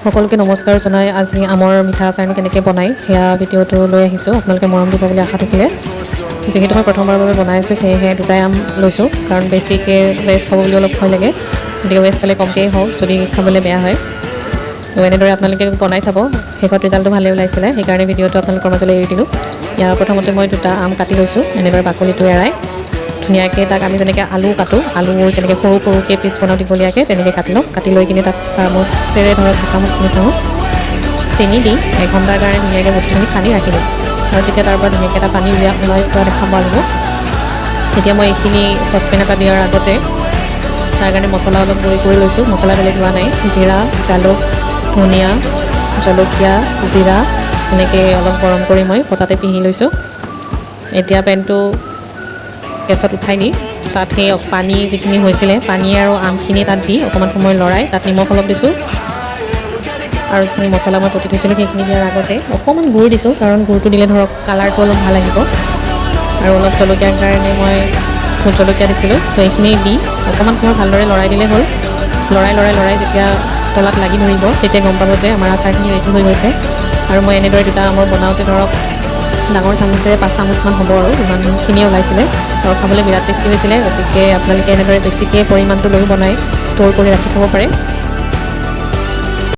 সকলোকে নমস্কাৰ জনাই আজি আমৰ মিঠা আচাৰনো কেনেকৈ বনায় সেয়া ভিডিঅ'টো লৈ আহিছোঁ। আপোনালোকে মৰম দিব বুলি আশা থাকিলে। যিহেতু মই প্ৰথমবাৰৰ বাবে বনাইছোঁ সেয়েহে দুটাই আম লৈছোঁ, কাৰণ বেছিকৈ ৱেষ্ট হ'ব বুলি অলপ ভয় লাগে। গতিকে ৱেষ্ট হ'লে কমকৈ হওক, যদি খাবলৈ বেয়া হয়। তো এনেদৰে আপোনালোকে বনাই চাব, শেষত ৰিজাল্টটো ভালেই ওলাইছিলে, সেইকাৰণে ভিডিঅ'টো আপোনালোকৰ মাজলৈ এৰি দিলোঁ। ইয়াৰ প্ৰথমতে মই দুটা আম কাটি লৈছোঁ, এনেদৰে বাকলিটো এৰাই ধুনীয়াকৈ তাক আমি যেনেকৈ আলু কাটোঁ, আলুবোৰ যেনেকৈ সৰু সৰুকৈ পিচ বনাওঁ দীঘলীয়াকৈ তেনেকৈ কাটি লওঁ। কাটি লৈ কিনে তাত চামুচেৰে ধৰক 2 চামুচ 3 চামুচ চেনি দি 1 ঘণ্টাৰ কাৰণে ধুনীয়াকৈ বস্তুখিনি সানি ৰাখিলোঁ। আৰু তেতিয়া তাৰ পৰা ধুনীয়াকৈ এটা পানী ওলাই যোৱা দেখা পোৱা যাব। তেতিয়া মই এইখিনি চচপেন এটা দিয়াৰ আগতে তাৰ কাৰণে মছলা অলপ গুড়ি কৰি লৈছোঁ। মছলা বেলেগ লোৱা নাই, জিৰা, জালুক, ধনিয়া, জলকীয়া, জিৰা এনেকৈ অলপ গৰম কৰি মই পটাতে পিহি লৈছোঁ। এতিয়া পেনটো গেছত উঠাই দি তাত সেই পানী যিখিনি হৈছিলে, পানী আৰু আমখিনি তাত দি অকণমান সময় লৰাই তাত নিমখ অলপ দিছোঁ। আৰু যিখিনি মছলা মই পতি থৈছিলোঁ সেইখিনি দিয়াৰ আগতে অকণমান গুড় দিছোঁ, কাৰণ গুড়টো দিলে ধৰক কালাৰটো অলপ ভাল আহিব। আৰু অলপ জলকীয়াৰ কাৰণে মই ভোট জলকীয়া দিছিলোঁ। তো এইখিনি দি অকণমান সময় ভালদৰে লৰাই দিলে হ'ল। লৰাই যেতিয়া তলাত লাগি ধৰিব তেতিয়া গম পাব যে আমাৰ আচাৰখিনি ৰেডি হৈ গৈছে। আৰু মই এনেদৰে দুটা আমৰ বনাওঁতে ধৰক ডাঙৰ চামুচেৰে 5 চামুচমান হ'ব, আৰু ইমানখিনিয়ে ওলাইছিলে। আৰু খাবলৈ বিৰাট টেষ্টি হৈছিলে। গতিকে আপোনালোকে এনেদৰে বেছিকৈ পৰিমাণটো লৈ বনাই ষ্ট'ৰ কৰি ৰাখি থ'ব পাৰে।